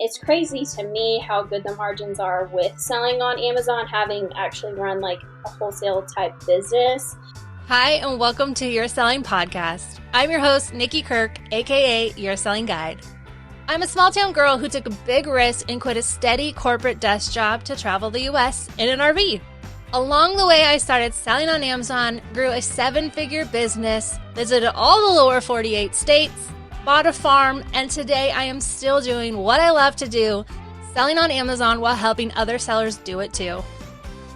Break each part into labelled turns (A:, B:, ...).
A: it's crazy to me how good the margins are with selling on Amazon, having actually run like a wholesale type business.
B: Hi, and welcome to Your Selling Podcast. I'm your host, Nikki Kirk, aka Your Selling Guide. I'm a small town girl who took a big risk and quit a steady corporate desk job to travel the US in an RV. Along the way, I started selling on Amazon, grew a 7-figure business, visited all the lower 48 states, bought a farm, and today I am still doing what I love to do, selling on Amazon while helping other sellers do it too.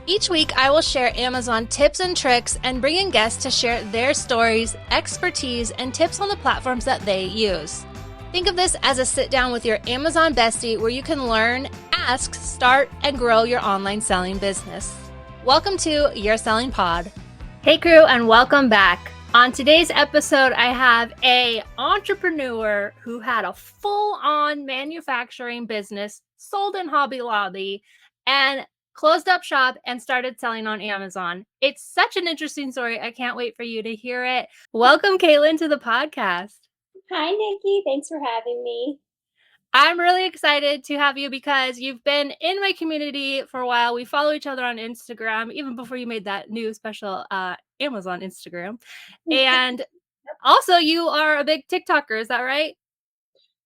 B: Each week, I will share Amazon tips and tricks and bring in guests to share their stories, expertise, and tips on the platforms that they use. Think of this as a sit down with your Amazon bestie where you can learn, ask, start, and grow your online selling business. Welcome to Your Selling Pod. Hey crew, and welcome back. On today's episode, I have an entrepreneur who had a full-on manufacturing business, sold in Hobby Lobby, and closed up shop and started selling on Amazon. It's such an interesting story. I can't wait for you to hear it. Welcome, Caitlin, to the podcast.
A: Hi, Nikki. Thanks for having me.
B: I'm really excited to have you because you've been in my community for a while. We follow each other on Instagram, even before you made that new special Amazon Instagram. And also, you are a big TikToker. Is that right?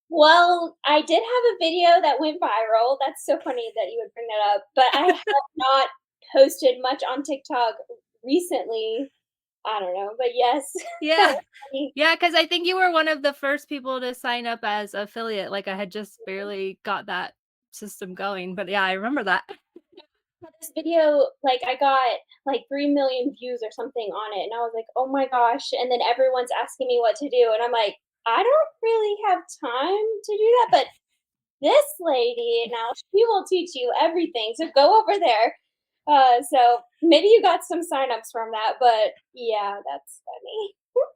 A: Well, I did have a video that went viral. That's so funny that you would bring that up. But I have not posted much on TikTok recently. I don't know, but yes.
B: Yeah. Yeah, because I think you were one of the first people to sign up as affiliate. Like I had just barely got that system going. But yeah, I remember that.
A: This video, like, I got like 3 million views or something on it, and I was like, oh my gosh. And then everyone's asking me what to do, and I'm like, I don't really have time to do that, but this lady now, she will teach you everything. So go over there. So maybe you got some signups from that, but yeah, that's funny.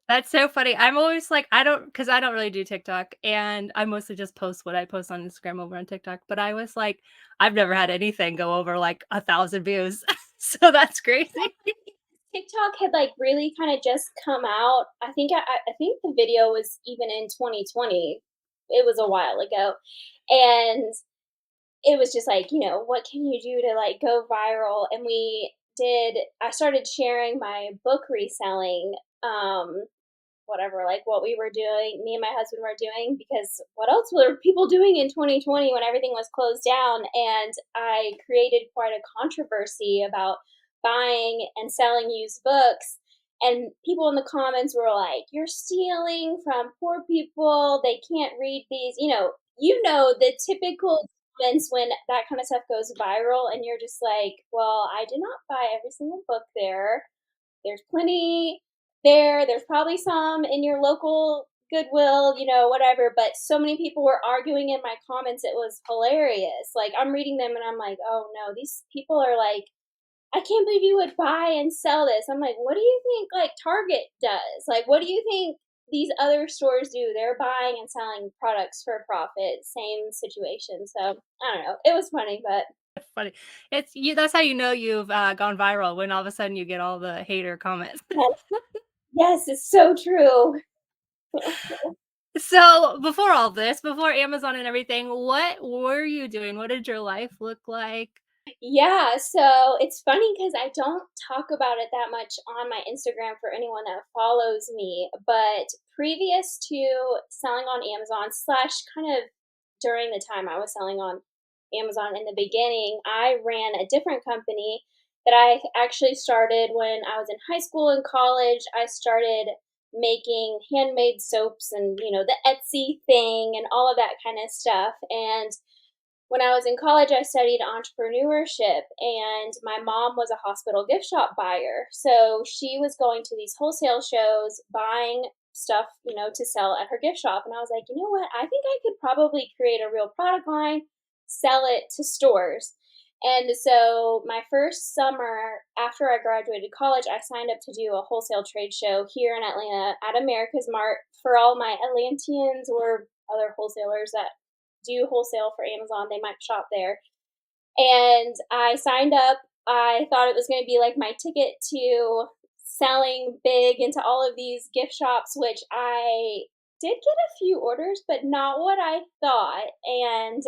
B: That's so funny. I'm always like, because I don't really do TikTok, and I mostly just post what I post on Instagram over on TikTok. But I was like, I've never had anything go over like 1,000 views. So that's crazy.
A: TikTok had like really kind of just come out. I think the video was even in 2020. It was a while ago. And it was just like, what can you do to like go viral? And I started sharing my book reselling, whatever, like what we were doing, me and my husband were doing, because what else were people doing in 2020 when everything was closed down? And I created quite a controversy about buying and selling used books. And people in the comments were like, you're stealing from poor people. They can't read these. The typical comments when that kind of stuff goes viral, and you're just like, well, I did not buy every single book there. There's plenty there. There's probably some in your local Goodwill, whatever. But so many people were arguing in my comments. It was hilarious. Like, I'm reading them and I'm like, oh no, these people are like, I can't believe you would buy and sell this. I'm like, what do you think like Target does? Like, what do you think these other stores do? They're buying and selling products for profit. Same situation. So I don't know. It was funny, but
B: That's funny. It's you. That's how you know you've gone viral when all of a sudden you get all the hater comments.
A: yes, it's so true.
B: So before all this, before Amazon and everything, what were you doing? What did your life look like?
A: Yeah, so it's funny because I don't talk about it that much on my Instagram for anyone that follows me. But previous to selling on Amazon, slash kind of during the time I was selling on Amazon in the beginning, I ran a different company that I actually started when I was in high school and college. I started making handmade soaps and, the Etsy thing and all of that kind of stuff. And when I was in college, I studied entrepreneurship, and my mom was a hospital gift shop buyer. So she was going to these wholesale shows, buying stuff, to sell at her gift shop. And I was like, you know what? I think I could probably create a real product line, sell it to stores. And so my first summer after I graduated college, I signed up to do a wholesale trade show here in Atlanta at America's Mart for all my Atlanteans or other wholesalers that do wholesale for Amazon. They might shop there. And I signed up. I thought it was going to be like my ticket to selling big into all of these gift shops, which I did get a few orders, but not what I thought, and,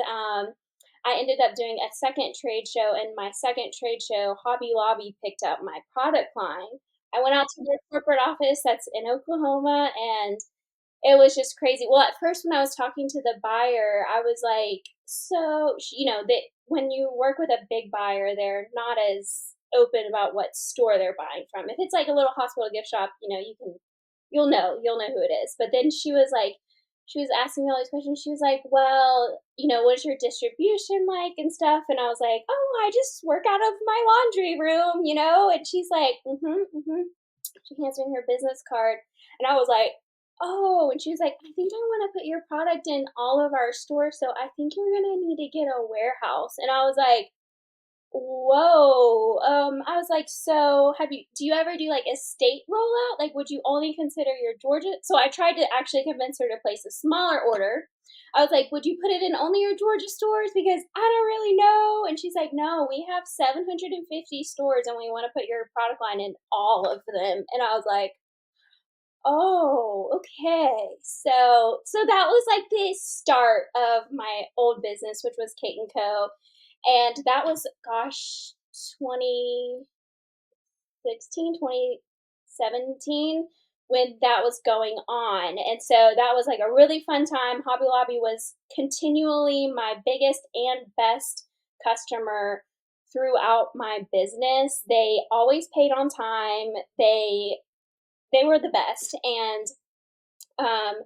A: I ended up doing a second trade show, and my second trade show, Hobby Lobby picked up my product line. I went out to their corporate office that's in Oklahoma, and it was just crazy. Well, at first, when I was talking to the buyer, I was like, "So," that when you work with a big buyer, they're not as open about what store they're buying from. If it's like a little hospital gift shop, you'll know who it is. But then she was asking me all these questions. She was like, "Well, what's your distribution like and stuff?" And I was like, "Oh, I just work out of my laundry room." And she's like, "Mm-hmm, mm-hmm." She hands me her business card, and I was like, "Oh," and she was like, "I think I wanna put your product in all of our stores, so I think you're gonna need to get a warehouse." And I was like, "Whoa." I was like, "So, do you ever do, like, a state rollout? Like, would you only consider your Georgia?" So I tried to actually convince her to place a smaller order. I was like, "Would you put it in only your Georgia stores? Because I don't really know." And she's like, "No, we have 750 stores, and we wanna put your product line in all of them." And I was like, "Oh, okay." So that was, like, the start of my old business, which was Kate& and Co., and that was, gosh, 2016, 2017, when that was going on, and so that was, like, a really fun time. Hobby Lobby was continually my biggest and best customer throughout my business. They always paid on time. They were the best, and um,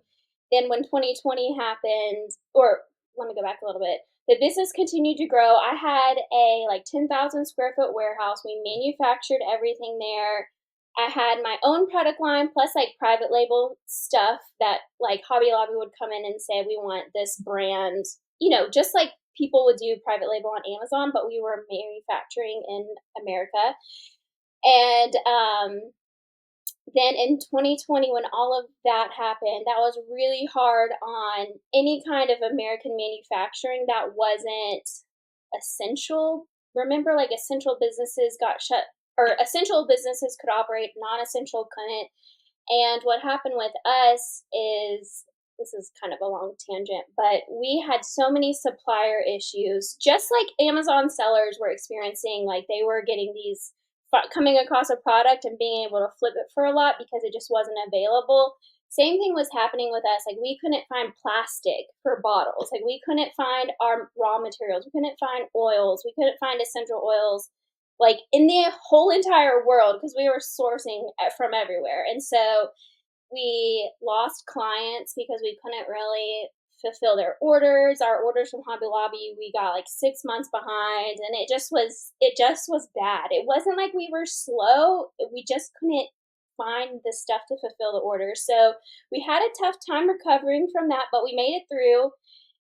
A: then when 2020 happened, or let me go back a little bit, the business continued to grow. I had a like 10,000 square foot warehouse. We manufactured everything there. I had my own product line plus like private label stuff that like Hobby Lobby would come in and say, "We want this brand," just like people would do private label on Amazon, but we were manufacturing in America. And then in 2020, when all of that happened, that was really hard on any kind of American manufacturing that wasn't essential. Remember, like essential businesses got shut, or essential businesses could operate, non essential couldn't. And what happened with us is, this is kind of a long tangent, but we had so many supplier issues, just like Amazon sellers were experiencing. Like they were getting these coming across a product and being able to flip it for a lot because it just wasn't available. Same thing was happening with us. Like we couldn't find plastic for bottles. Like we couldn't find our raw materials. We couldn't find oils. We couldn't find essential oils like in the whole entire world because we were sourcing from everywhere. And so we lost clients because we couldn't really fulfill their orders. Our orders from Hobby Lobby, we got like 6 months behind, and it just was bad. It wasn't like we were slow. We just couldn't find the stuff to fulfill the orders. So we had a tough time recovering from that, but we made it through.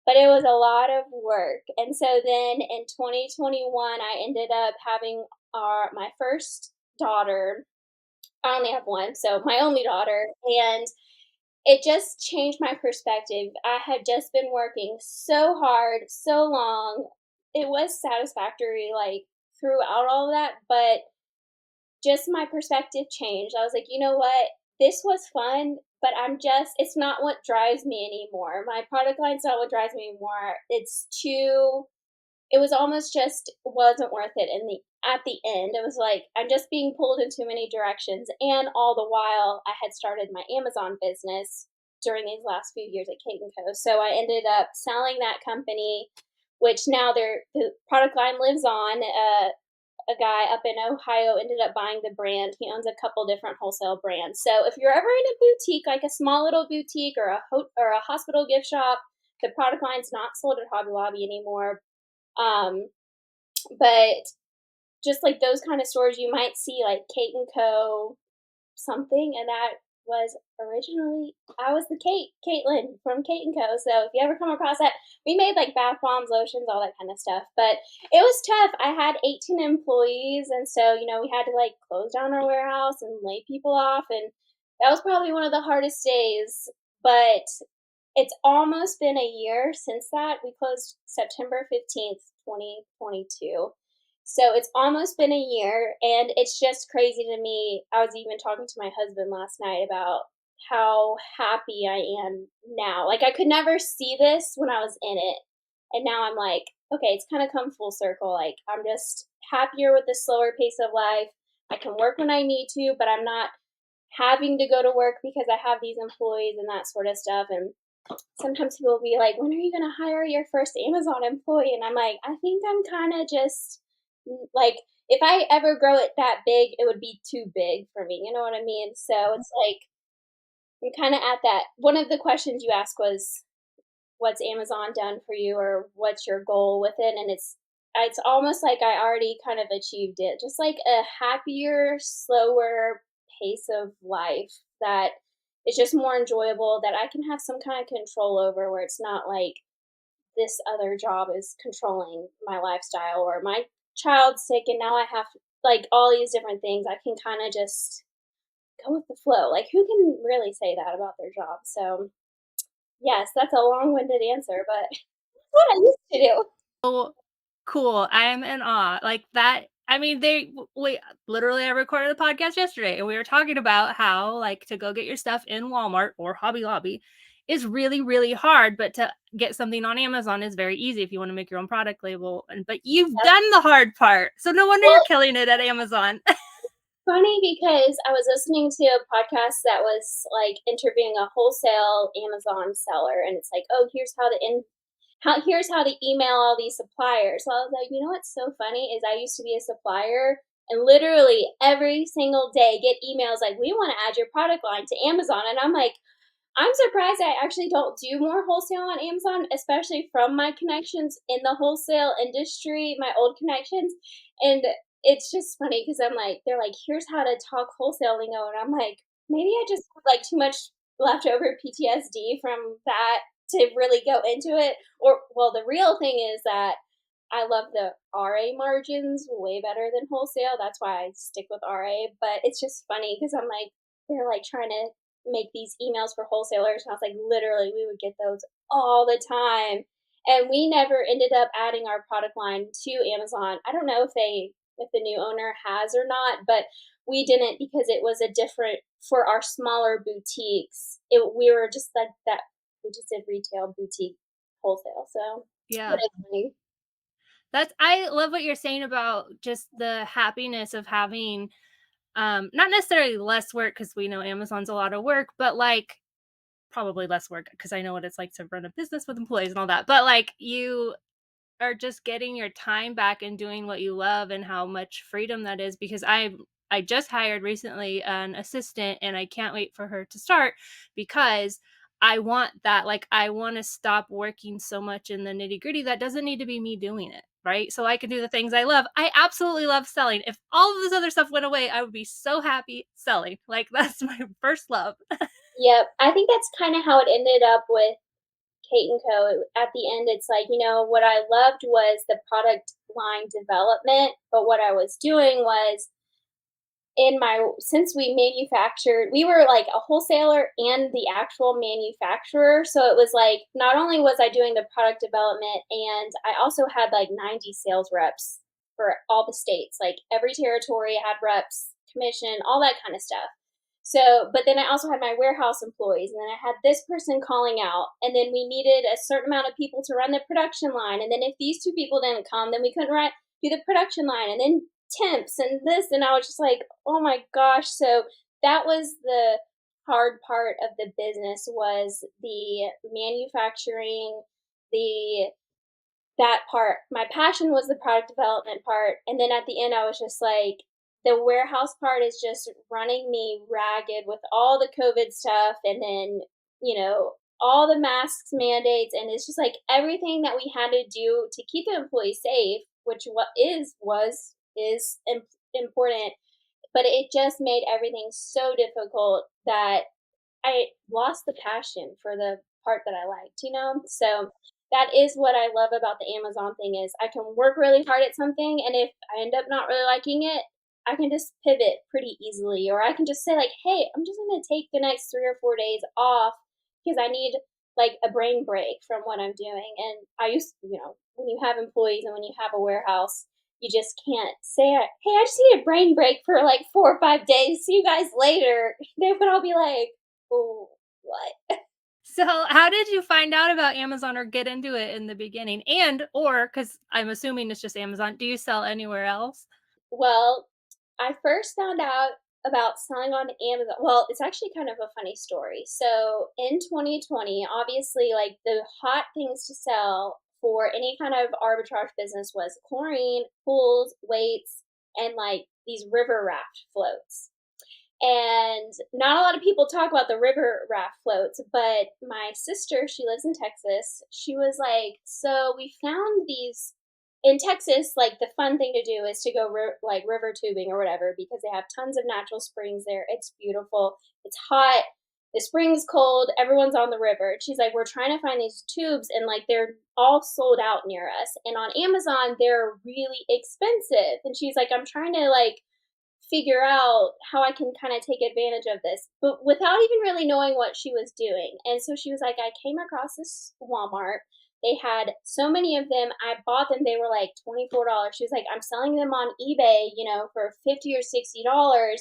A: But it was a lot of work. And so then in 2021, I ended up having my first daughter. I only have one, so my only daughter, and it just changed my perspective. I had just been working so hard, so long. It was satisfactory, like, throughout all of that, but just my perspective changed. I was like, "You know what? This was fun, but it's not what drives me anymore. My product line's not what drives me anymore. It was almost just wasn't worth it at the end. It was like I'm just being pulled in too many directions, and all the while I had started my Amazon business during these last few years at Kate& and Co. So I ended up selling that company, which now the product line lives on. A guy up in Ohio ended up buying the brand. He owns a couple different wholesale brands. So if you're ever in a boutique, like a small little boutique or a hospital gift shop, the product line's not sold at Hobby Lobby anymore. Um, but just like those kind of stores, you might see like Kate& and Co. something, and that was originally I was the Caitlin from Kate& and Co. So if you ever come across that, we made like bath bombs, lotions, all that kind of stuff. But it was tough. I had 18 employees, and so we had to like close down our warehouse and lay people off, and that was probably one of the hardest days. But it's almost been a year since that. We closed September 15th, 2022. So it's almost been a year, and it's just crazy to me. I was even talking to my husband last night about how happy I am now. Like, I could never see this when I was in it, and now I'm like, "Okay, it's kinda come full circle." Like, I'm just happier with the slower pace of life. I can work when I need to, but I'm not having to go to work because I have these employees and that sort of stuff, and sometimes people will be like, "When are you gonna hire your first Amazon employee?" And I'm like, "I think I'm kinda just like, if I ever grow it that big, it would be too big for me." You know what I mean? So it's like I'm kinda at that. One of the questions you asked was, "What's Amazon done for you?" or "What's your goal with it?" And it's almost like I already kind of achieved it. Just like a happier, slower pace of life that is just more enjoyable, that I can have some kind of control over, where it's not like this other job is controlling my lifestyle, or my child's sick and now I have like all these different things. I can kind of just go with the flow. Like, who can really say that about their job? So, yes, that's a long-winded answer, but that's what I used to do.
B: So cool. I am in awe. Like that. I mean, wait, literally, I recorded a podcast yesterday and we were talking about how, like, to go get your stuff in Walmart or Hobby Lobby is really, really hard, but to get something on Amazon is very easy if you want to make your own product label. But you've
A: Yep.
B: done the hard part. So no wonder you're
A: Well,
B: killing it at Amazon.
A: funny because I was listening to a podcast that was like interviewing a wholesale Amazon seller, and it's like, oh, here's how to email all these suppliers. So I was like, you know what's so funny is I used to be a supplier and literally every single day get emails like, we want to add your product line to Amazon. And I'm like, I'm surprised I actually don't do more wholesale on Amazon, especially from my connections in the wholesale industry, my old connections. And it's just funny because I'm like, they're like, here's how to talk wholesale lingo. And I'm like, maybe I just have like too much leftover PTSD from that to really go into it. Or, well, the real thing is that I love the RA margins way better than wholesale. That's why I stick with RA. But it's just funny because I'm like, they're like trying to make these emails for wholesalers. And I was like, literally, we would get those all the time. And we never ended up adding our product line to Amazon. I don't know if the new owner has or not, but we didn't because it was a different for our smaller boutiques. We were just like that. We just did retail boutique wholesale. So, but
B: Yeah.
A: it's funny.
B: I love what you're saying about just the happiness of having not necessarily less work because we know Amazon's a lot of work, but like probably less work because I know what it's like to run a business with employees and all that. But like you are just getting your time back and doing what you love and how much freedom that is because I just hired recently an assistant and I can't wait for her to start because I want that, like, I want to stop working so much in the nitty-gritty that doesn't need to be me doing it, right? So I can do the things I love. I absolutely love selling. If all of this other stuff went away, I would be so happy selling. Like that's my first love.
A: Yep, I think that's kinda how it ended up with Kate& and Co. At the end, it's like, what I loved was the product line development, but what I was doing was since we were like a wholesaler and the actual manufacturer, so it was like, not only was I doing the product development, and I also had like 90 sales reps for all the states, like every territory had reps, commission, all that kind of stuff. So, but then I also had my warehouse employees, and then I had this person calling out, and then we needed a certain amount of people to run the production line, and then if these two people didn't come, then we couldn't do the production line, and then temps and this, and I was just like, oh my gosh. So that was the hard part of the business, was the manufacturing, the that part. My passion was the product development part, and then at the end I was just like, the warehouse part is just running me ragged with all the COVID stuff, and then, all the masks mandates, and it's just like everything that we had to do to keep the employees safe, which what is was is important, but it just made everything so difficult that I lost the passion for the part that I liked. So that is what I love about the Amazon thing, is I can work really hard at something, and if I end up not really liking it, I can just pivot pretty easily, or I can just say like, "Hey, I'm just going to take the next 3 or 4 days off because I need like a brain break from what I'm doing." And when you have employees and when you have a warehouse, you just can't say, "Hey, I just need a brain break for like 4 or 5 days. See you guys later." They would all be like, Oh, what?
B: So, how did you find out about Amazon or get into it in the beginning? And or because I'm assuming it's just Amazon, do you sell anywhere else?
A: Well, I first found out about selling on Amazon. Well, it's actually kind of a funny story. So in 2020, obviously, like the hot things to sell for any kind of arbitrage business was chlorine, pools, weights, and like these river raft floats. And not a lot of people talk about the river raft floats, but my sister, she lives in Texas. She was like, "So we found these in Texas. Like the fun thing to do is to go like river tubing or whatever because they have tons of natural springs there. It's beautiful. It's hot. The spring's cold. Everyone's on the river." She's like, "We're trying to find these tubes, and like they're all sold out near us. And on Amazon, they're really expensive." And she's like, "I'm trying to like." Figure out how I can kind of take advantage of this, but without even really knowing what she was doing. And so she was like, I came across this Walmart. They had so many of them. I bought them. They were like $24. She was like, I'm selling them on eBay, for 50 or $60.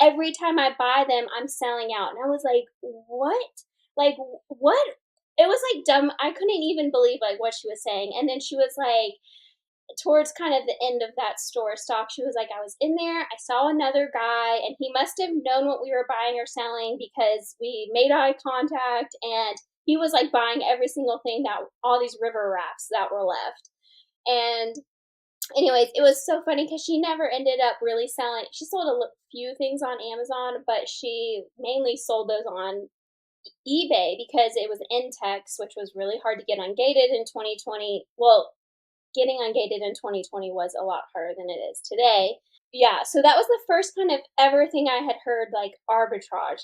A: Every time I buy them, I'm selling out. And I was like, what? Like, what? It was like dumb. I couldn't even believe like what she was saying. And then she was like, towards kind of the end of that store stock, she was like, I was in there, I saw another guy, and he must have known what we were buying or selling because we made eye contact, and he was like buying every single thing that all these river rafts that were left. And anyways, it was so funny because she never ended up really selling. She sold few things on Amazon, but she mainly sold those on eBay because it was Intex, which was really hard to get ungated in 2020. Well, getting ungated in 2020 was a lot harder than it is today. Yeah, so that was the first kind of ever thing I had heard like arbitrage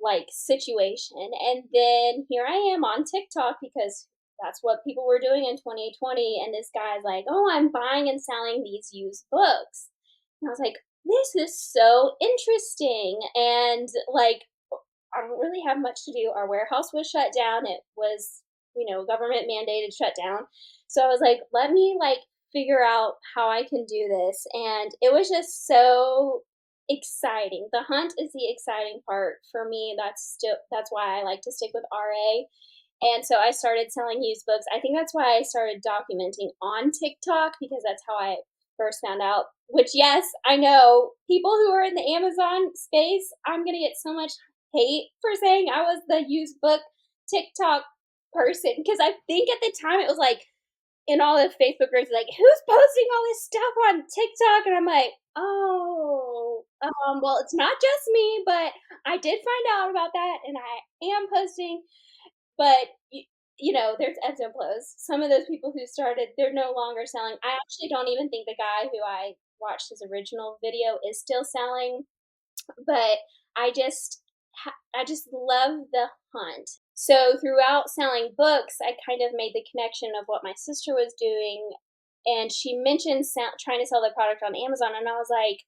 A: like situation. And then here I am on TikTok because that's what people were doing in 2020. And this guy's like, "Oh, I'm buying and selling these used books." And I was like, "This is so interesting." And like, I don't really have much to do. Our warehouse was shut down. It was, government mandated shutdown. So I was like, let me like figure out how I can do this. And it was just so exciting. The hunt is the exciting part for me. That's why I like to stick with RA. And so I started selling used books. I think that's why I started documenting on TikTok because that's how I first found out. Which, yes, I know people who are in the Amazon space, I'm going to get so much hate for saying I was the used book TikTok person because I think at the time it was like in all the Facebook groups, like, who's posting all this stuff on TikTok? And I'm like, oh, well, it's not just me, but I did find out about that and I am posting. But there's ebbs and flows. Some of those people who started, they're no longer selling. I actually don't even think the guy who I watched his original video is still selling, but I just love the hunt. So throughout selling books, I kind of made the connection of what my sister was doing, and she mentioned trying to sell the product on Amazon, and I was like,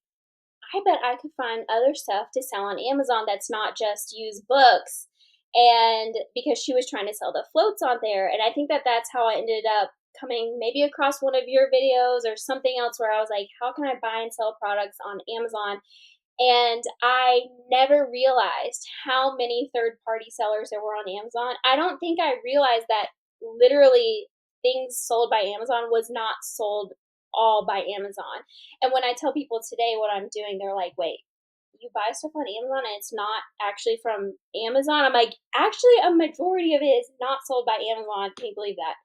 A: I bet I could find other stuff to sell on Amazon that's not just used books. And because she was trying to sell the floats on there, and I think that that's how I ended up coming maybe across one of your videos or something else where I was like, how can I buy and sell products on Amazon? And I never realized how many third party sellers there were on Amazon. I don't think I realized that literally things sold by Amazon was not sold all by Amazon. And when I tell people today what I'm doing, they're like, wait, you buy stuff on Amazon and it's not actually from Amazon? I'm like, actually, a majority of it is not sold by Amazon. Can you believe that?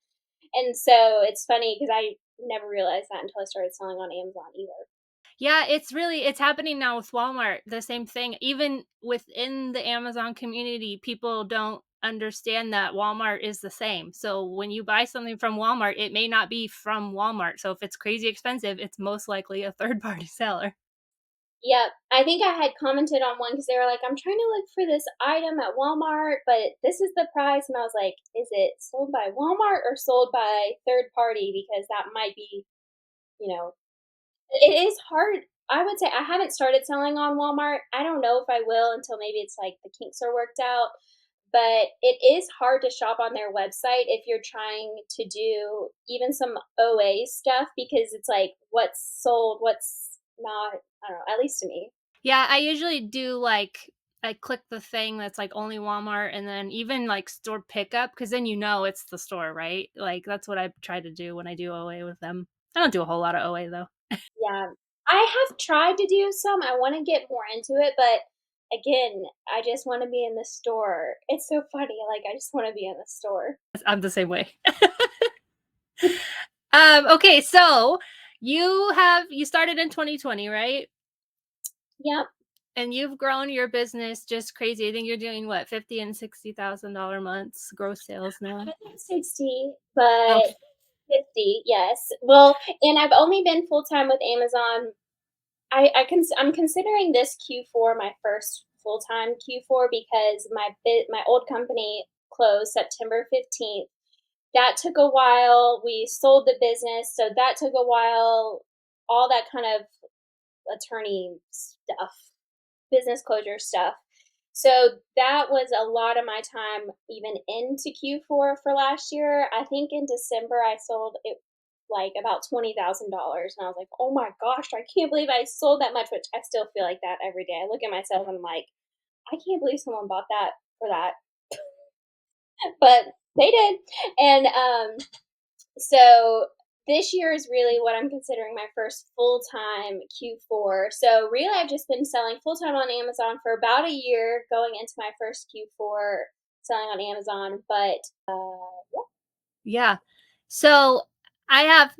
A: And so it's funny because I never realized that until I started selling on Amazon either.
B: Yeah, it's happening now with Walmart, the same thing. Even within the Amazon community, people don't understand that Walmart is the same. So when you buy something from Walmart, it may not be from Walmart. So if it's crazy expensive, it's most likely a third party seller.
A: Yep. I think I had commented on one because they were like, I'm trying to look for this item at Walmart, but this is the price. And I was like, is it sold by Walmart or sold by third party? Because that might be, you know, it is hard. I would say I haven't started selling on Walmart. I don't know if I will until maybe it's like the kinks are worked out. But it is hard to shop on their website if you're trying to do even some OA stuff because it's like what's sold, what's not. I don't know, at least to me.
B: Yeah, I usually do like I click the thing that's like only Walmart, and then even like store pickup, because then it's the store, right? Like that's what I try to do when I do OA with them. I don't do a whole lot of OA though.
A: Yeah. I have tried to do some, I wanna get more into it, but again, I just wanna be in the store. It's so funny, like, I just wanna be in the store.
B: I'm the same way. Okay, so you started in 2020, right?
A: Yep.
B: And you've grown your business just crazy. I think you're doing what, 50 and $60,000 months gross sales now.
A: I think 60,
B: Oh,
A: but 50, yes. Well, and I've only been full-time with Amazon. I'm considering this Q4 my first full-time Q4 because my old company closed September 15th. That took a while. We sold the business, so that took a while. All that kind of attorney stuff, business closure stuff. So that was a lot of my time even into Q4 for last year. I think in December I sold it like about $20,000 and I was like, "Oh my gosh, I can't believe I sold that much," which I still feel like that every day. I look at myself and I'm like, "I can't believe someone bought that for that." But they did. And so this year is really what I'm considering my first full time Q4. So really, I've just been selling full time on Amazon for about a year, going into my first Q4 selling on Amazon. But
B: yeah. So I have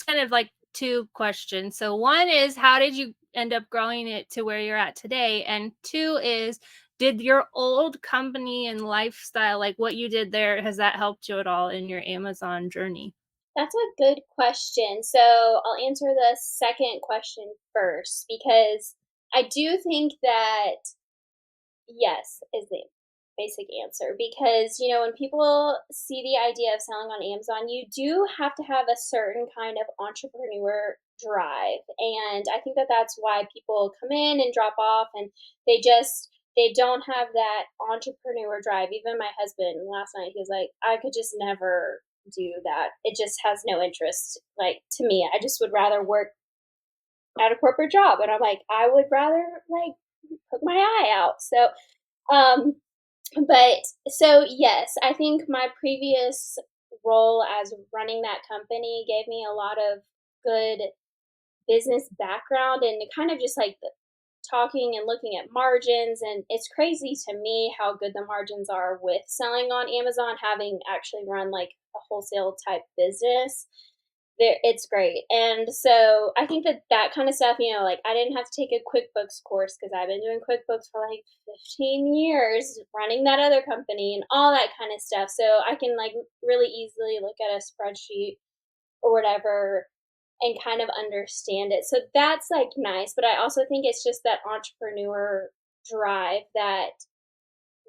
B: kind of like two questions. So one is, how did you end up growing it to where you're at today? And two is, did your old company and lifestyle, like what you did there, has that helped you at all in your Amazon journey?
A: that's a good question. So I'll answer the second question first because I do think that yes, is the basic answer because, when people see the idea of selling on Amazon, you do have to have a certain kind of entrepreneur drive. And I think that that's why people come in and drop off and they don't have that entrepreneur drive. Even my husband last night, he was like, I could just never do that. It just has no interest. Like to me, I just would rather work at a corporate job. And I'm like, I would rather like poke my eye out. Um, but so yes, I think my previous role as running that company gave me a lot of good business background and kind of just like talking and looking at margins. And it's crazy to me how good the margins are with selling on Amazon, having actually run like a wholesale type business. It's great. And so I think that that kind of stuff, like I didn't have to take a QuickBooks course because I've been doing QuickBooks for like 15 years, running that other company and all that kind of stuff. So I can like really easily look at a spreadsheet or whatever and kind of understand it. So that's like nice. But I also think it's just that entrepreneur drive that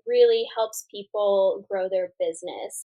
A: really helps people grow their business.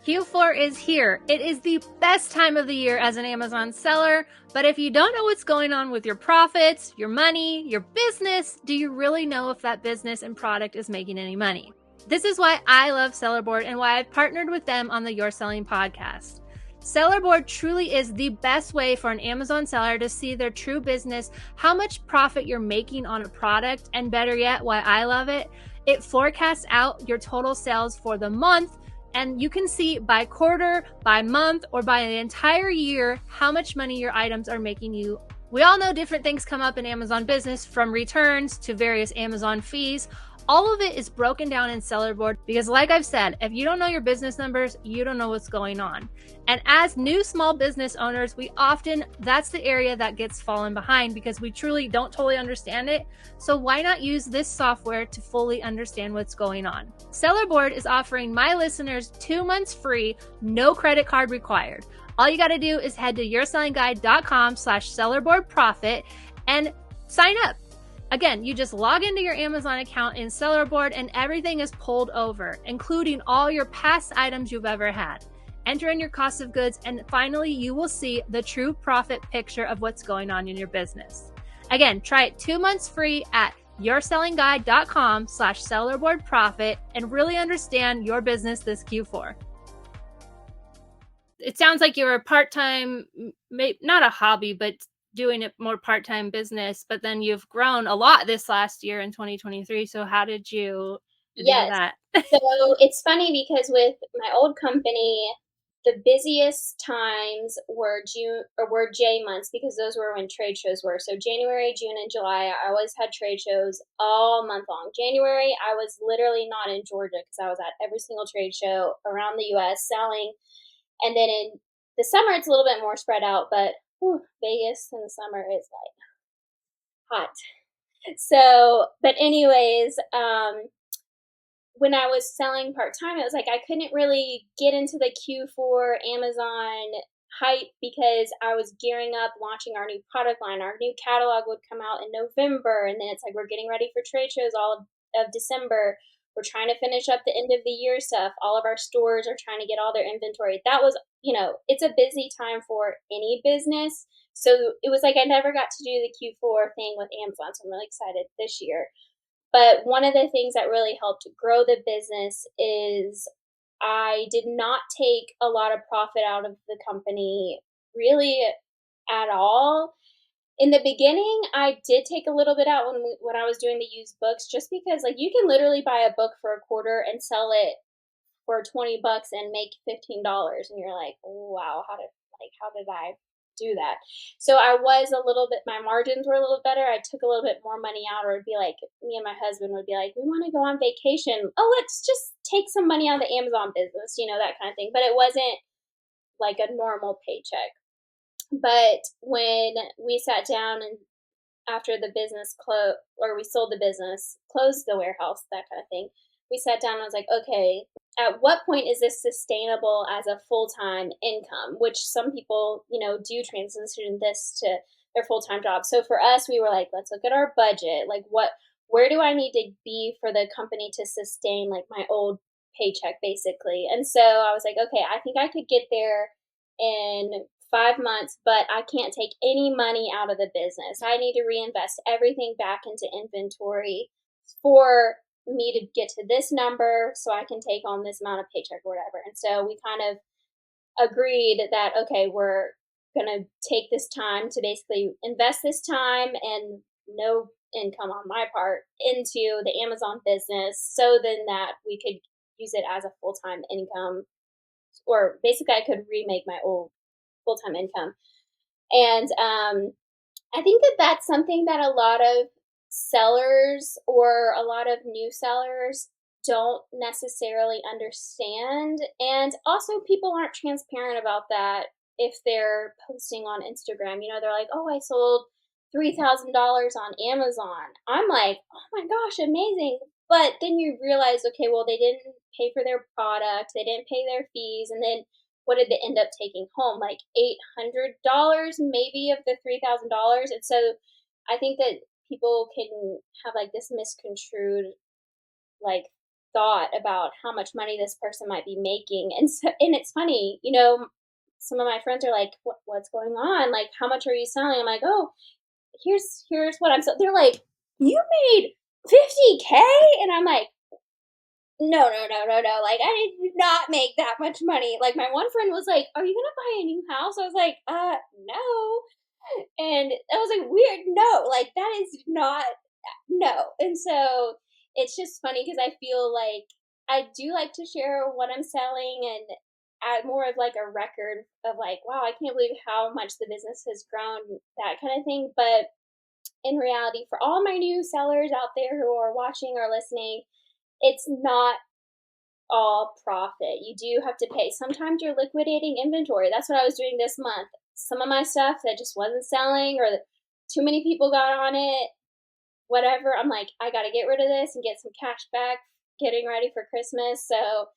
B: Q4 is here. It is the best time of the year as an Amazon seller, but if you don't know what's going on with your profits, your money, your business, do you really know if that business and product is making any money? This is why I love Sellerboard and why I've partnered with them on the Your Selling podcast. Sellerboard truly is the best way for an Amazon seller to see their true business, how much profit you're making on a product, and better yet, why I love it, it forecasts out your total sales for the month. And you can see by quarter, by month, or by the entire year how much money your items are making you. We all know different things come up in Amazon business, from returns to various Amazon fees. All of it is broken down in Sellerboard because, like I've said, if you don't know your business numbers, you don't know what's going on. And as new small business owners, that's the area that gets fallen behind because we truly don't totally understand it. So why not use this software to fully understand what's going on? Sellerboard is offering my listeners 2 months free, no credit card required. All you got to do is head to yoursellingguide.com/sellerboardprofit and sign up. Again, you just log into your Amazon account in Sellerboard and everything is pulled over, including all your past items you've ever had. Enter in your cost of goods, and finally, you will see the true profit picture of what's going on in your business. Again, try it 2 months free at yoursellingguide.com/sellerboardprofit and really understand your business this Q4. It sounds like you're a part-time, not a hobby, but doing it more part-time business, but then you've grown a lot this last year in 2023. So how did you do
A: Yes.
B: that?
A: So it's funny because with my old company, the busiest times were June or were J months because those were when trade shows were. So January, June, and July, I always had trade shows all month long. January, I was literally not in Georgia because I was at every single trade show around the US selling. And then in the summer, it's a little bit more spread out, but whew, Vegas in the summer is like hot. So, but anyways, when I was selling part time, it was like I couldn't really get into the Q4 Amazon hype because I was gearing up launching our new product line. Our new catalog would come out in November, and then it's like we're getting ready for trade shows of December. We're trying to finish up the end of the year stuff. All of our stores are trying to get all their inventory. That was, it's a busy time for any business. So it was like I never got to do the Q4 thing with Amazon. So I'm really excited this year. But one of the things that really helped grow the business is I did not take a lot of profit out of the company really at all. In the beginning, I did take a little bit out when I was doing the used books just because like you can literally buy a book for a quarter and sell it for $20 and make $15 and you're like, "Wow, how did I do that?" So I was a little bit my margins were a little better. I took a little bit more money out or it'd be like me and my husband would be like, "We want to go on vacation. Oh, let's just take some money out of the Amazon business," that kind of thing. But it wasn't like a normal paycheck. But when we sat down and after the business closed or we sold the business, closed the warehouse, that kind of thing. We sat down and I was like, okay, at what point is this sustainable as a full-time income? Which some people, do transition this to their full-time job. So for us, we were like, let's look at our budget. Like where do I need to be for the company to sustain like my old paycheck basically? And so I was like, okay, I think I could get there in 5 months, but I can't take any money out of the business. I need to reinvest everything back into inventory for me to get to this number so I can take on this amount of paycheck or whatever. And so we kind of agreed that, okay, we're going to take this time to basically invest this time and no income on my part into the Amazon business so then that we could use it as a full time income or basically I could remake my old full time income. And I think that that's something that a lot of sellers or a lot of new sellers don't necessarily understand. And also, people aren't transparent about that if they're posting on Instagram. They're like, oh, I sold $3,000 on Amazon. I'm like, oh my gosh, amazing. But then you realize, okay, well, they didn't pay for their product, they didn't pay their fees, and then what did they end up taking home? Like $800 maybe of the $3,000. And so I think that people can have like this misconstrued like thought about how much money this person might be making. And it's funny, some of my friends are like, what's going on? Like, how much are you selling? I'm like, oh, here's what I'm selling. They're like, you made 50K? And I'm like, no, no, no, no, no. Like, I did not make that much money. Like, my one friend was like, "Are you gonna buy a new house?" I was like, no. And I was like, weird. No, like, that is not, no. And so it's just funny because I feel like I do like to share what I'm selling and add more of like a record of like, wow, I can't believe how much the business has grown, that kind of thing. But in reality, for all my new sellers out there who are watching or listening, it's not all profit. You do have to pay. Sometimes you're liquidating inventory. That's what I was doing this month. Some of my stuff that just wasn't selling or too many people got on it, whatever. I'm like, I got to get rid of this and get some cash back getting ready for Christmas. So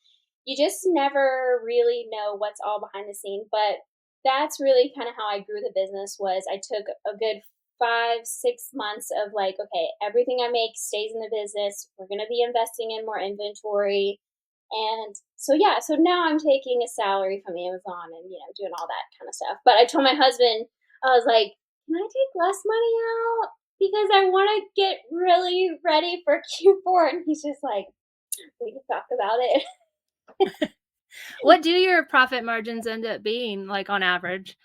A: you just never really know what's all behind the scene, but that's really kind of how I grew the business was I took a good 5, 6 months of like, okay, everything I make stays in the business. We're going to be investing in more inventory. And so, yeah, so now I'm taking a salary from Amazon and, doing all that kind of stuff. But I told my husband, I was like, can I take less money out? Because I want to get really ready for Q4. And he's just like, we can talk about it.
B: What do your profit margins end up being like on average?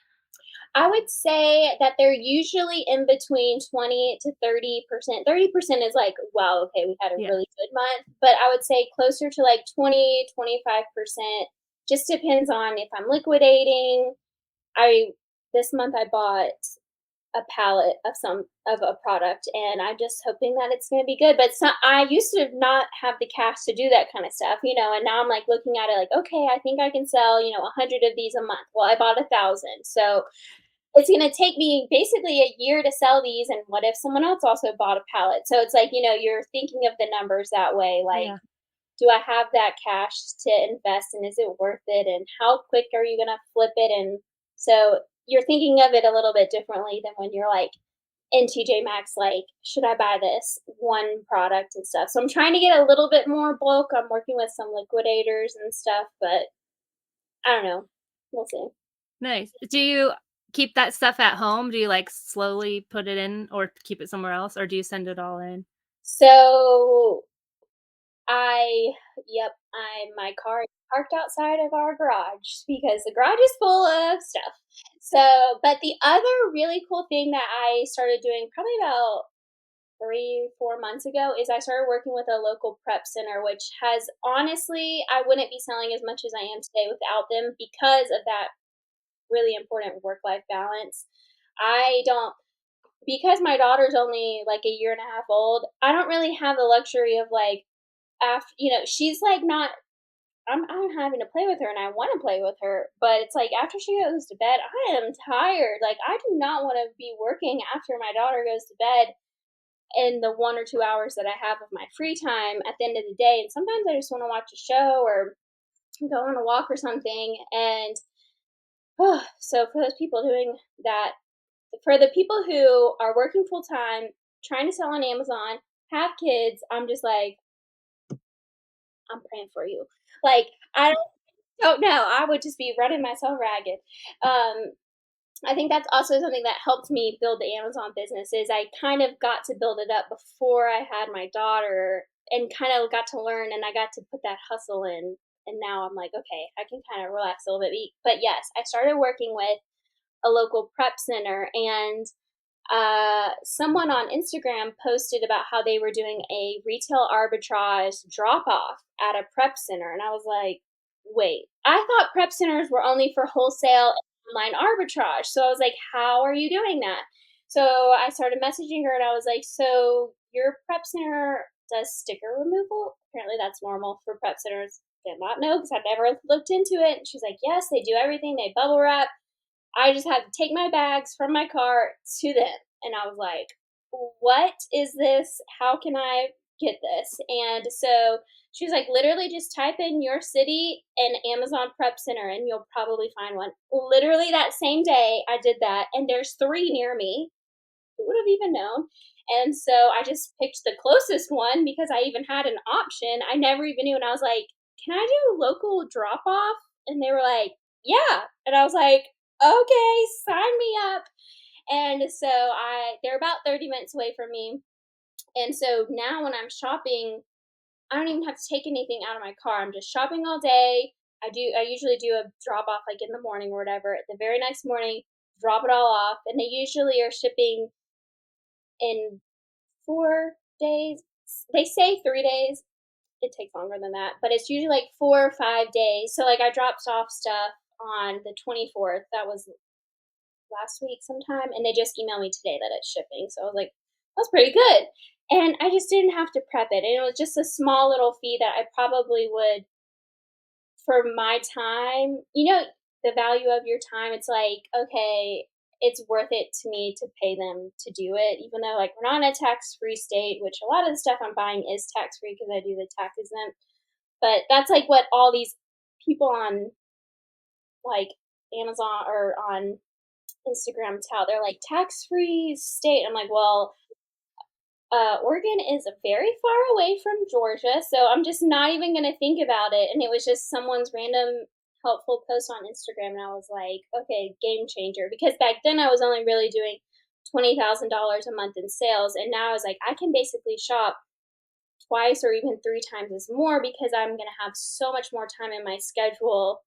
A: I would say that they're usually in between 20 to 30%. 30% is like, wow, okay, we had a
B: Yeah.
A: really good month. But I would say closer to like 20, 25%. Just depends on if I'm liquidating. I This month I bought a palette of some of a product, and I'm just hoping that it's gonna be good. But I used to not have the cash to do that kind of stuff, and now I'm like looking at it like, okay, I think I can sell, 100 of these a month. Well, I bought 1,000, so it's gonna take me basically a year to sell these. And what if someone else also bought a palette? So it's like, you're thinking of the numbers that way. Like,
B: Yeah.
A: do I have that cash to invest, and is it worth it? And how quick are you gonna flip it? And so you're thinking of it a little bit differently than when you're like in TJ Maxx, like, should I buy this one product and stuff? So I'm trying to get a little bit more bulk. I'm working with some liquidators and stuff, but I don't know. We'll see.
B: Nice. Do you keep that stuff at home? Do you, like, slowly put it in or keep it somewhere else, or do you send it all in?
A: So I yep, my car is parked outside of our garage because the garage is full of stuff. So, but the other really cool thing that I started doing probably about 3, 4 months ago is I started working with a local prep center, which has honestly, I wouldn't be selling as much as I am today without them because of that really important work life balance. I don't Because my daughter's only like a year and a half old, I don't really have the luxury of like after she's like not I'm having to play with her and I want to play with her, but it's like after she goes to bed, I am tired. Like I do not want to be working after my daughter goes to bed in the 1 or 2 hours that I have of my free time at the end of the day. And sometimes I just want to watch a show or go on a walk or something. And so for those people doing that, for the people who are working full time, trying to sell on Amazon, have kids, I'm just like, I'm praying for you. Like, I don't know. I would just be running myself ragged. Um, I think that's also something that helped me build the Amazon business is I kind of got to build it up before I had my daughter and kind of got to learn and I got to put that hustle in. And now I'm like, okay, I can kind of relax a little bit. But yes, I started working with a local prep center, and someone on Instagram posted about how they were doing a retail arbitrage drop off at a prep center. And I was like, wait, I thought prep centers were only for wholesale and online arbitrage. So I was like, how are you doing that? So I started messaging her and I was like, so your prep center does sticker removal? Apparently that's normal for prep centers. Did not know because I've never looked into it. And she's like, yes, they do everything. They bubble wrap. I just had to take my bags from my car to them. And I was like, what is this? How can I get this? And so she was like, literally just type in your city and Amazon Prep Center and you'll probably find one. Literally that same day I did that. And there's three near me. Who would have even known? And so I just picked the closest one because I even had an option. I never even knew. And I was like, can I do local drop off? And they were like, yeah. And I was like, okay, sign me up. And so they're about 30 minutes away from me. And so now when I'm shopping, I don't even have to take anything out of my car. I'm just shopping all day. I usually do a drop off like in the morning or whatever. The very next morning, drop it all off. And they usually are shipping in 4 days. They say 3 days. It takes longer than that, but it's usually like 4 or 5 days. So like I dropped off stuff on the 24th. That was last week sometime, and they just emailed me today that it's shipping. So I was like, that's pretty good. And I just didn't have to prep it. And it was just a small little fee that I probably would for my time, the value of your time. It's like, okay, it's worth it to me to pay them to do it, even though like we're not in a tax free state, which a lot of the stuff I'm buying is tax free because I do the tax exempt. But that's like what all these people on like Amazon or on Instagram tout. They're like tax free state. I'm like, well, Oregon is very far away from Georgia, so I'm just not even gonna think about it. And it was just someone's random helpful post on Instagram, and I was like, okay, game changer. Because back then I was only really doing $20,000 a month in sales, and now I was like, I can basically shop twice or even three times as more because I'm gonna have so much more time in my schedule.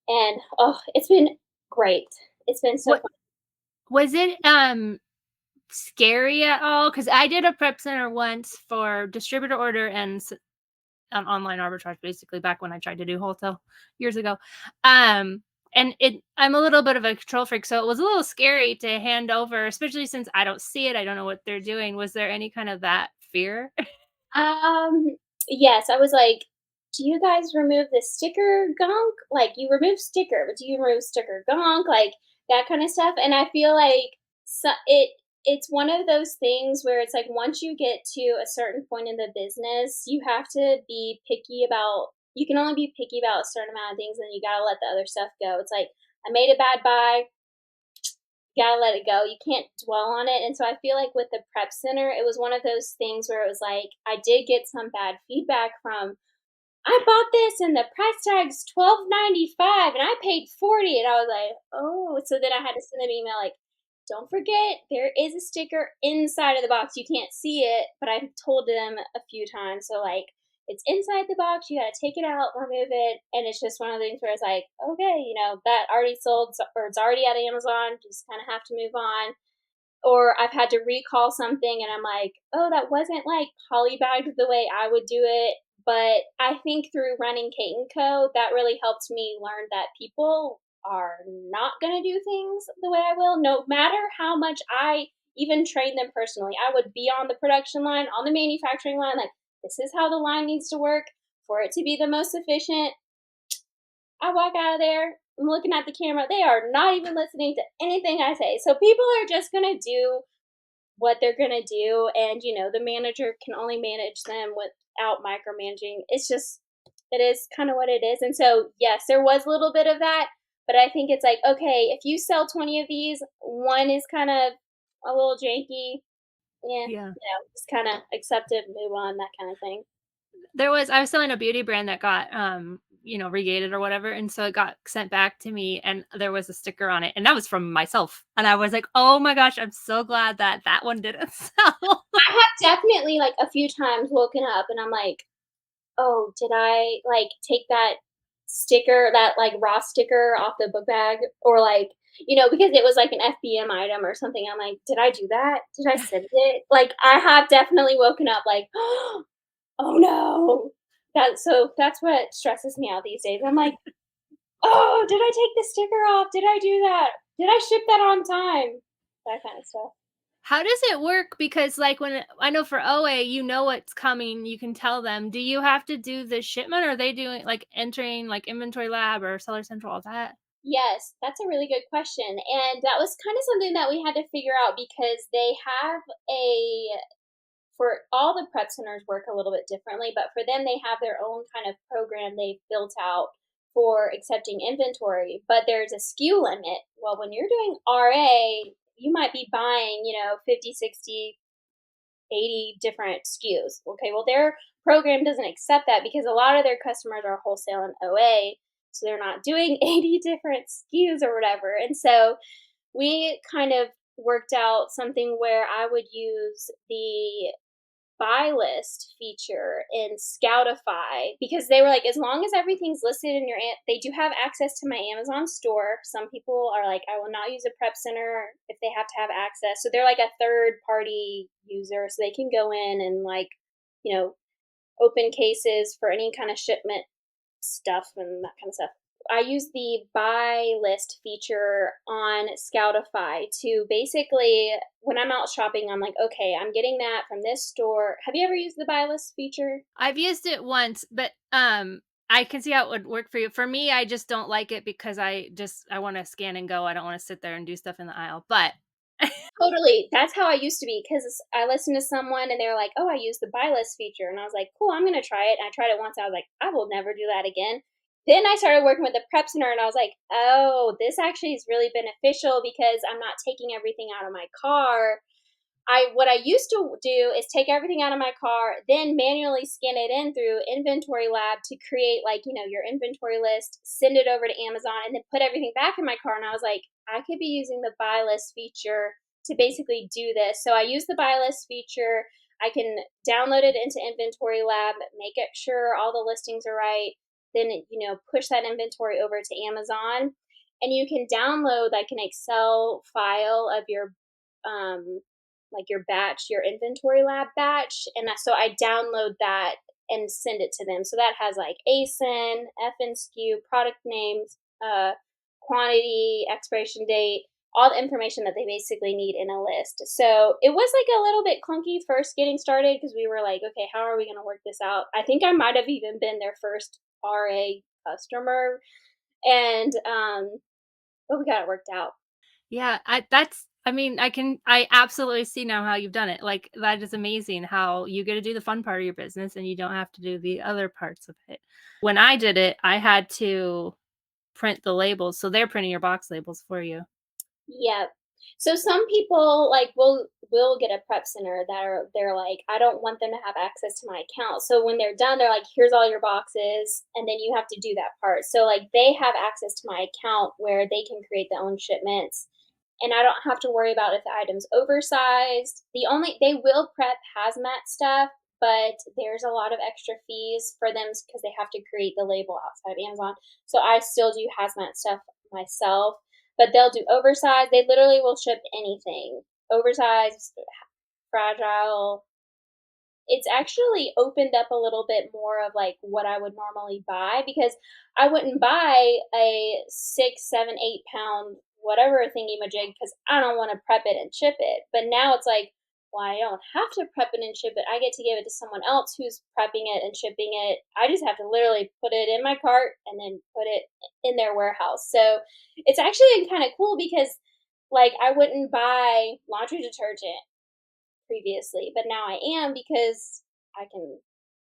A: And oh, it's been great. It's been so
B: What
A: fun.
B: Was it scary at all? Because I did a prep center once for distributor order and online arbitrage, basically back when I tried to do wholesale years ago. And I'm a little bit of a control freak, so it was a little scary to hand over, especially since I don't see it. I don't know what they're doing. Was there any kind of that fear?
A: Um, yes, I was like, "Do you guys remove the sticker gunk? Like, you remove sticker, but do you remove sticker gunk?" Like, that kinda stuff, and I feel like it's one of those things where it's like once you get to a certain point in the business, you have to be picky about you can only be picky about a certain amount of things, and you gotta let the other stuff go. It's like, I made a bad buy, gotta let it go. You can't dwell on it. And so I feel like with the prep center, it was one of those things where it was like I did get some bad feedback from I bought this and the price tag's $12.95 and I paid 40 and I was like, oh, so then I had to send them an email like, don't forget there is a sticker inside of the box. You can't see it, but I've told them a few times. So like it's inside the box, you gotta take it out, remove it, and it's just one of the things where it's like, okay, that already sold or it's already at Amazon, just kind of have to move on. Or I've had to recall something and I'm like, "Oh, that wasn't, like, polybagged the way I would do it." But I think through running Kate& and Co., that really helped me learn that people are not gonna do things the way I will, no matter how much I even train them personally. I would be on the production line, on the manufacturing line, like, "This is how the line needs to work for it to be the most efficient." I walk out of there, I'm looking at the camera, they are not even listening to anything I say. So people are just gonna do what they're gonna do, and the manager can only manage them without micromanaging. It's just it is kind of what it is. And so yes, there was a little bit of that, but I think it's like, okay, if you sell 20 of these, one is kind of a little janky, yeah,
B: Yeah.
A: just kind of accept it, move on, that kind of thing.
B: I was selling a beauty brand that got regated or whatever, and so it got sent back to me and there was a sticker on it and that was from myself. And I was like, "Oh my gosh, I'm so glad that that one didn't sell."
A: I have definitely like a few times woken up and I'm like, oh, did I, like, take that sticker, that, like, raw sticker off the book bag? Or, like, because it was, like, an FBM item or something, I'm like, "Did I do that? Did I send it?" Like, I have definitely woken up like, "Oh, no." That's what stresses me out these days. I'm like, "Oh, did I take the sticker off? Did I do that? Did I ship that on time?" That kinda stuff.
B: How does it work? Because, like, I know for OA, you know what's coming, you can tell them. Do you have to do the shipment, or are they doing, like, entering, like, Inventory Lab or Seller Central, all that?
A: Yes, that's a really good question, and that was kinda something that we had to figure out because they have a for all the prep centers work a little bit differently, but for them, they have their own kind of program they've built out for accepting inventory. But there's a SKU limit. Well, when you're doing RA, you might be buying, 50, 60, 80 different SKUs. Okay, well, their program doesn't accept that because a lot of their customers are wholesale and OA. So they're not doing 80 different SKUs or whatever. And so we kind of worked out something where I would use the buy list feature in Scoutify because they were like, as long as everything's listed in they do have access to my Amazon store. Some people are like, I will not use a prep center if they have to have access. So they're like a third party user, so they can go in and like, you know, open cases for any kind of shipment stuff and that kind of stuff. I use the buy list feature on Scoutify to basically, when I'm out shopping, I'm like, okay, I'm getting that from this store. Have you ever used the buy list feature?
B: I've used it once, but, I can see how it would work for you. For me, I just don't like it because I wanna scan and go. I don't wanna sit there and do stuff in the aisle, but
A: Totally. That's how I used to be because I listened to someone and they were like, oh, I use the buy list feature. And I was like, cool, I'm going to try it. And I tried it once. I was like, I will never do that again. Then I started working with the prep center and I was like, oh, this actually is really beneficial because I'm not taking everything out of my car. What I used to do is take everything out of my car, then manually scan it in through Inventory Lab to create like, your inventory list, send it over to Amazon, and then put everything back in my car. And I was like, I could be using the buy list feature to basically do this. So I use the buy list feature. I can download it into Inventory Lab, make it sure all the listings are right, then push that inventory over to Amazon. and you can download like an Excel file of your like your batch, your inventory lab batch, and so I download that and send it to them. So that has like ASIN, FNSKU, product names, quantity, expiration date, all the information that they basically need in a list. So it was like a little bit clunky first getting started because we were like, okay, how are we going to work this out? I think I might have even been their first RA customer, and but we got it worked out.
B: Yeah, I mean, I absolutely see now how you've done it. Like, that is amazing how you get to do the fun part of your business and you don't have to do the other parts of it. When I did it, I had to print the labels, so they're printing your box labels for you.
A: Yep. So some people like will get a prep center that are they're like, I don't want them to have access to my account. So when they're done, they're like, here's all your boxes, and then you have to do that part. So like they have access to my account where they can create their own shipments, and I don't have to worry about if the item's oversized. They will prep hazmat stuff, but there's a lot of extra fees for them because they have to create the label outside of Amazon. So I still do hazmat stuff myself, but they'll do oversized. They literally will ship anything. Oversized, fragile. It's actually opened up a little bit more of like what I would normally buy because I wouldn't buy a 6, 7, 8 pound whatever thingy majig because I don't want to prep it and ship it. But now it's like, well, I don't have to prep it and ship it. I get to give it to someone else who's prepping it and shipping it. I just have to literally put it in my cart and then put it in their warehouse. So it's actually kind of cool because like I wouldn't buy laundry detergent previously, but now I am because I can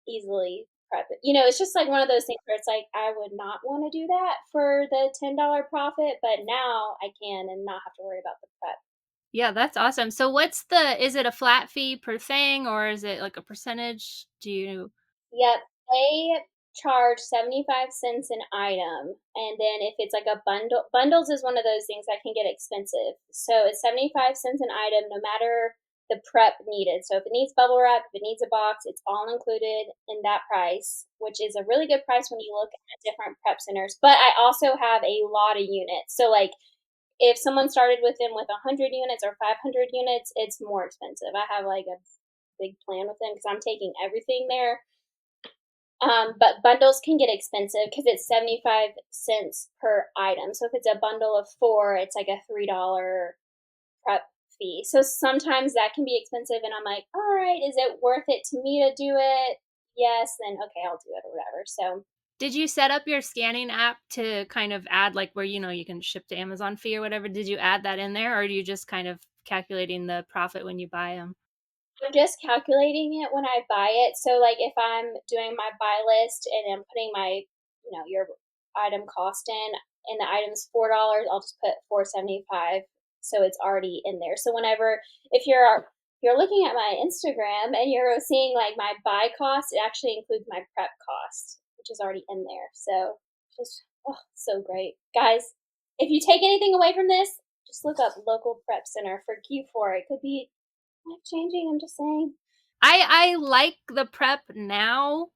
A: easily prep it. It's just like one of those things where it's like I would not want to do that for the $10 profit, but now I can and not have to worry about the prep.
B: Yeah, that's awesome. So is it a flat fee per thing or is it like a percentage? Do you
A: Yep, they charge 75 cents an item, and then if it's like a bundles is one of those things that can get expensive. So it's 75 cents an item no matter the prep needed. So if it needs bubble wrap, if it needs a box, it's all included in that price, which is a really good price when you look at different prep centers. But I also have a lot of units. So like if someone started with them with 100 units or 500 units, it's more expensive. I have like a big plan with them because I'm taking everything there, but bundles can get expensive because it's 75 cents per item. So if it's a bundle of four, it's like a $3 prep fee. So sometimes that can be expensive, and I'm like, all right, is it worth it to me to do it? Yes, then okay, I'll do it or whatever. So
B: did you set up your scanning app to kind of add like where you can ship to Amazon fee or whatever? Did you add that in there or are you just kind of calculating the profit when you buy them?
A: I'm just calculating it when I buy it. So like if I'm doing my buy list and I'm putting my, your item cost in and the item's $4, I'll just put 4.75 so it's already in there. So whenever if you're looking at my Instagram and you're seeing like my buy cost, it actually includes my prep cost, which is already in there. So just so great. Guys, if you take anything away from this, just look up local prep center for Q4. It could be life changing, I'm just saying.
B: I like the prep now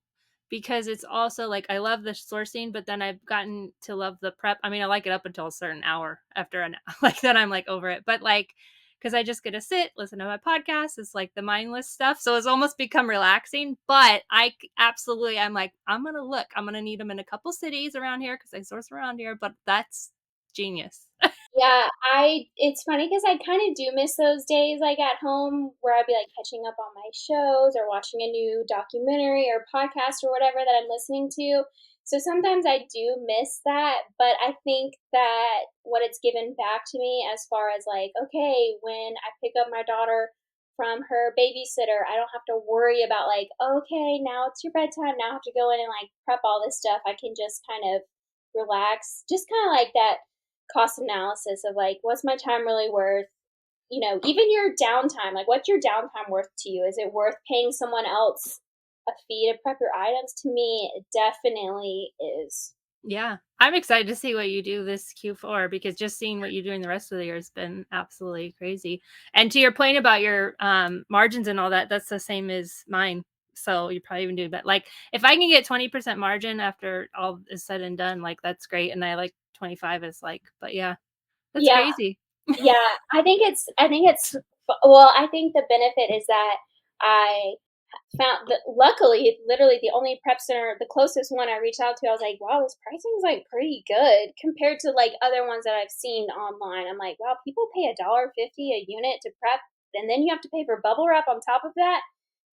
B: because it's also like I love the sourcing, but then I've gotten to love the prep. I mean, I like it up until a certain hour. After an like then I'm like over it. But like because I just get to sit, listen to my podcast. It's like the mindless stuff. So it's almost become relaxing. But absolutely, I'm like, I'm going to look. I'm going to need them in a couple cities around here because I source around here. But that's genius.
A: Yeah, it's funny because I kind of do miss those days like at home where I'd be like catching up on my shows or watching a new documentary or podcast or whatever that I'm listening to. So sometimes I do miss that, but I think that what it's given back to me as far as like, okay, when I pick up my daughter from her babysitter, I don't have to worry about like, okay, now it's your bedtime. Now I have to go in and like prep all this stuff. I can just kind of relax, just kind of like that cost analysis of like what's my time really worth, even your downtime, like what's your downtime worth to you? Is it worth paying someone else a fee to prep your items? To me it definitely is.
B: Yeah. I'm excited to see what you do this Q4 because just seeing what you do in the rest of the year has been absolutely crazy. And to your point about your margins and all that, that's the same as mine. So you probably even do that. Like if I can get 20% margin after all is said and done, like that's great. And I like 25 is like. But yeah, that's
A: Yeah,
B: crazy.
A: yeah, I think it's well, I think the benefit is that I found that luckily, literally the only prep center, the closest one I reached out to, I was like, wow, this pricing is like pretty good compared to like other ones that I've seen online. I'm like, wow, people pay $1.50 a unit to prep, and then you have to pay for bubble wrap on top of that.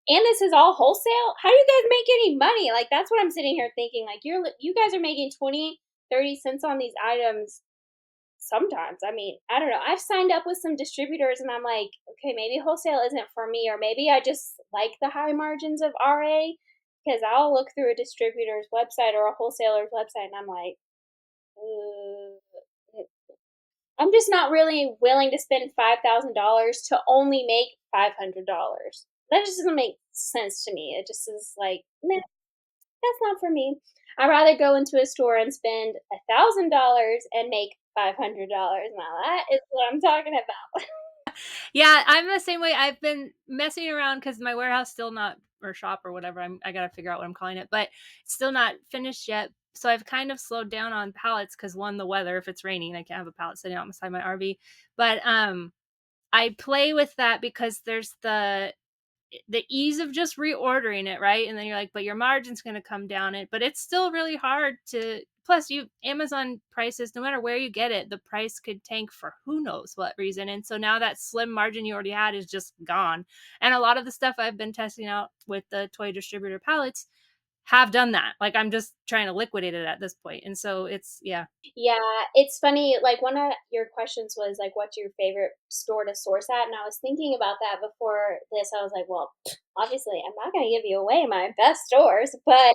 A: And this is all wholesale. How do you guys make any money? Like that's what I'm sitting here thinking. Like you guys are making 20, 30 cents on these items sometimes. I mean, I don't know. I've signed up with some distributors and I'm like, okay, maybe wholesale isn't for me, or maybe I just like the high margins of RA because I'll look through a distributor's website or a wholesaler's website and I'm like, "Uh, I'm just not really willing to spend $5,000 to only make $500. That just doesn't make sense to me. It just is like, nah, that's not for me. I'd rather go into a store and spend $1,000 and make $500. Now that is what I'm talking about.
B: Yeah, I'm the same way. I've been messing around because my warehouse still not, or shop or whatever. I gotta figure out what I'm calling it, but it's still not finished yet. So I've kind of slowed down on pallets because one, the weather. If it's raining, I can't have a pallet sitting out beside my RV. But I play with that because there's the ease of just reordering it, right? And then you're like, but your margin's going to come down it, but it's still really hard to, plus you Amazon prices, no matter where you get it, the price could tank for who knows what reason. And so now that slim margin you already had is just gone. And a lot of the stuff I've been testing out with the toy distributor pallets have done that. Like I'm just trying to liquidate it at this point. And so it's, yeah.
A: Yeah, it's funny. Like one of your questions was like, "What's your favorite store to source at?" And I was thinking about that before this. I was like, "Well, obviously, I'm not going to give you away my best stores, but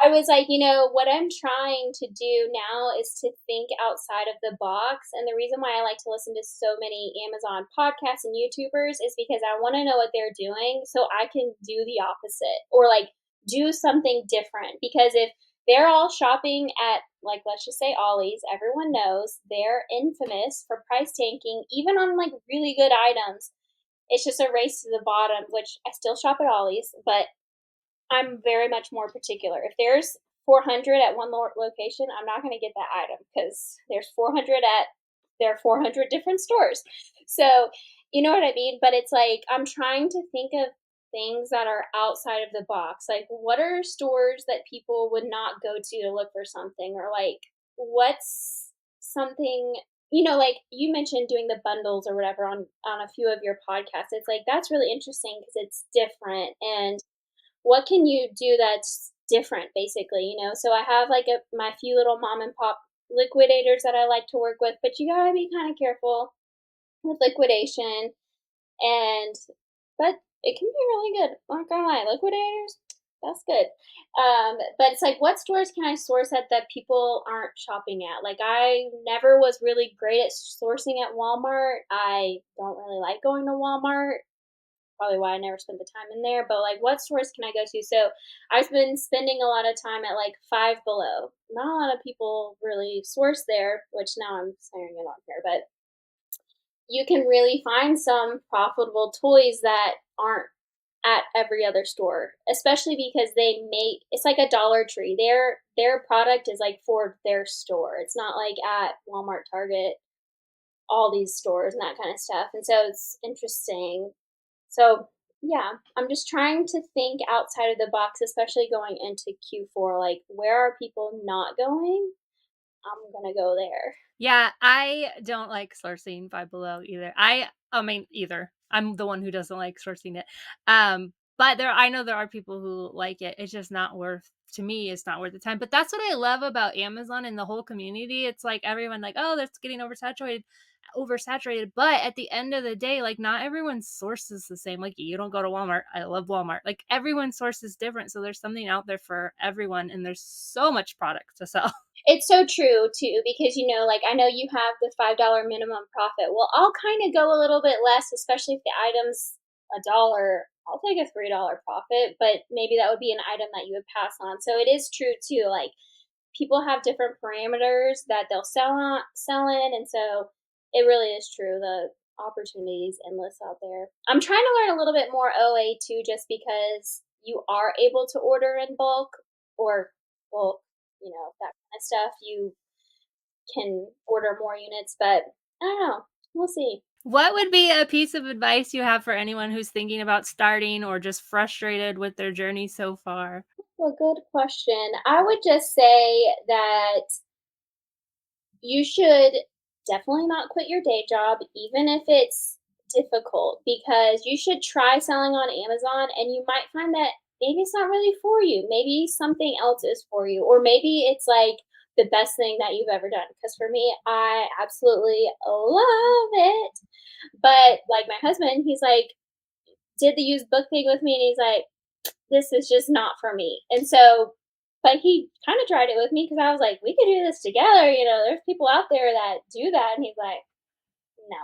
A: I was like, what I'm trying to do now is to think outside of the box. And the reason why I like to listen to so many Amazon podcasts and YouTubers is because I want to know what they're doing so I can do the opposite or like do something different. Because if they're all shopping at, like, let's just say Ollie's, everyone knows they're infamous for price tanking, even on like really good items. It's just a race to the bottom, which I still shop at Ollie's, but I'm very much more particular. If there's 400 at one location, I'm not going to get that item because there's 400 at there are 400 different stores. So, you know what I mean? But it's like I'm trying to think of things that are outside of the box. Like, what are stores that people would not go to look for something? Or, like, what's something, like you mentioned doing the bundles or whatever on a few of your podcasts. It's like that's really interesting because it's different and what can you do that's different basically. So I have like my few little mom and pop liquidators that I like to work with, but you gotta be kind of careful with liquidation. And but it can be really good, not gonna lie. Liquidators, that's good. But it's like, what stores can I source at that people aren't shopping at? Like, I never was really great at sourcing at Walmart. I don't really like going to Walmart, probably why I never spent the time in there. But like, what stores can I go to? So I've been spending a lot of time at like Five Below. Not a lot of people really source there, which now I'm saying it on here, but you can really find some profitable toys that aren't at every other store, especially because they make it's like a Dollar Tree. Their product is like for their store. It's not like at Walmart, Target, all these stores and that kind of stuff. And so it's interesting. So, yeah, I'm just trying to think outside of the box, especially going into Q4. Like, where are people not going? I'm gonna go there.
B: Yeah, I don't like sourcing Five Below either. I mean either. I'm the one who doesn't like sourcing it. But I know there are people who like it. It's just not worth, to me, it's not worth the time. But that's what I love about Amazon and the whole community. It's like everyone like, oh, that's getting oversaturated. But at the end of the day, like not everyone sources the same. Like you don't go to Walmart. I love Walmart. Like everyone sources different. So there's something out there for everyone and there's so much product to sell.
A: It's so true too, because like I know you have the $5 minimum profit. Well, I'll kind of go a little bit less, especially if the item's a dollar. I'll take a $3 profit, but maybe that would be an item that you would pass on. So it is true too. Like people have different parameters that they'll sell in, and so it really is true. The opportunities endless out there. I'm trying to learn a little bit more OA too, just because you are able to order in bulk or bulk, that kind of stuff. can order more units, but I don't know. We'll see.
B: What would be a piece of advice you have for anyone who's thinking about starting or just frustrated with their journey so far?
A: Well, good question. I would just say that you should definitely not quit your day job, even if it's difficult, because you should try selling on Amazon and you might find that maybe it's not really for you. Maybe something else is for you, or maybe it's like the best thing that you've ever done. Because for me, I absolutely love it. But like my husband, he's like, did the used book thing with me, and he's like, this is just not for me. And so, but he kind of tried it with me because I was like, we could do this together. There's people out there that do that. And he's like, no.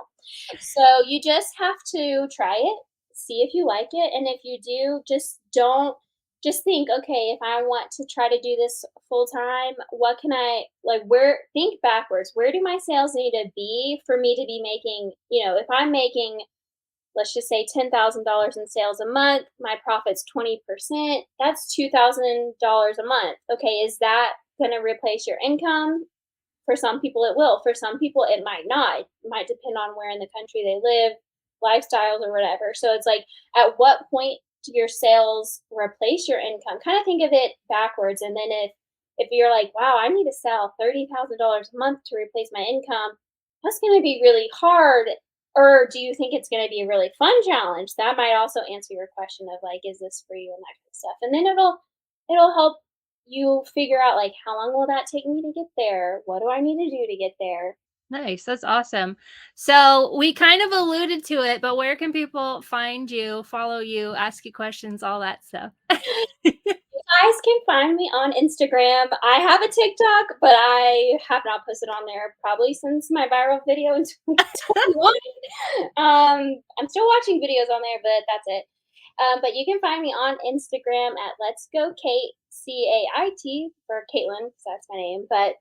A: So you just have to try it, see if you like it. And if you do, just think, okay, if I want to try to do this full time, what can I like think backwards. Where do my sales need to be for me to be making, if I'm making, let's just say $10,000 in sales a month, my profit's 20%, that's $2,000 a month. Okay, is that going to replace your income? For some people, it will. For some people, it might not. It might depend on where in the country they live, lifestyles, or whatever. So it's like, at what point do your sales replace your income? Kind of think of it backwards. And then if you're like, wow, I need to sell $30,000 a month to replace my income, that's going to be really hard. Or do you think it's going to be a really fun challenge? That might also answer your question of like, is this for you and that kind of stuff. And then it'll help you figure out like, how long will that take me to get there? What do I need to do to get there?
B: Nice. That's awesome. So we kind of alluded to it, but where can people find you, follow you, ask you questions, all that stuff?
A: You guys can find me on Instagram. I have a TikTok, but I have not posted on there probably since my viral video in 2021. I'm still watching videos on there, but that's it. But you can find me on Instagram at Let's Go Kate, Cait for Caitlin, because that's my name. But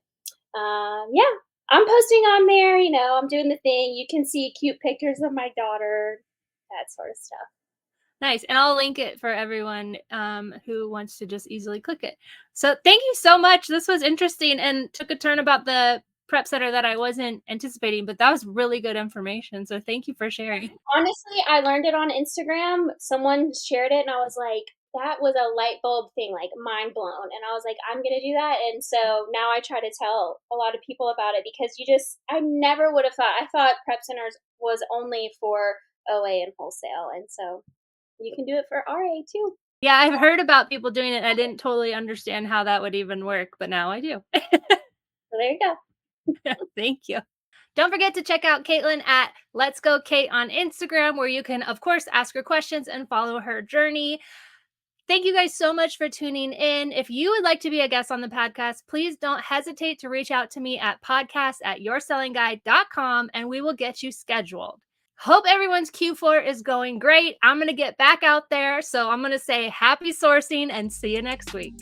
A: yeah, I'm posting on there. I'm doing the thing. You can see cute pictures of my daughter, that sort of stuff.
B: Nice. And I'll link it for everyone who wants to just easily click it. So thank you so much. This was interesting and took a turn about the prep center that I wasn't anticipating, but that was really good information. So thank you for sharing.
A: Honestly, I learned it on Instagram. Someone shared it, and I was like, that was a light bulb thing, like mind blown. And I was like, I'm gonna do that. And so now I try to tell a lot of people about it because I never would have thought. I thought prep centers was only for OA and wholesale, and so you can do it for RA too.
B: Yeah, I've heard about people doing it. I didn't totally understand how that would even work, but now I do.
A: So there you go.
B: Thank you. Don't forget to check out Caitlin at Let's Go Kate on Instagram, where you can, of course, ask her questions and follow her journey. Thank you guys so much for tuning in. If you would like to be a guest on the podcast, please don't hesitate to reach out to me at podcast@yoursellingguide.com and we will get you scheduled. Hope everyone's Q4 is going great. I'm going to get back out there. So I'm going to say happy sourcing and see you next week.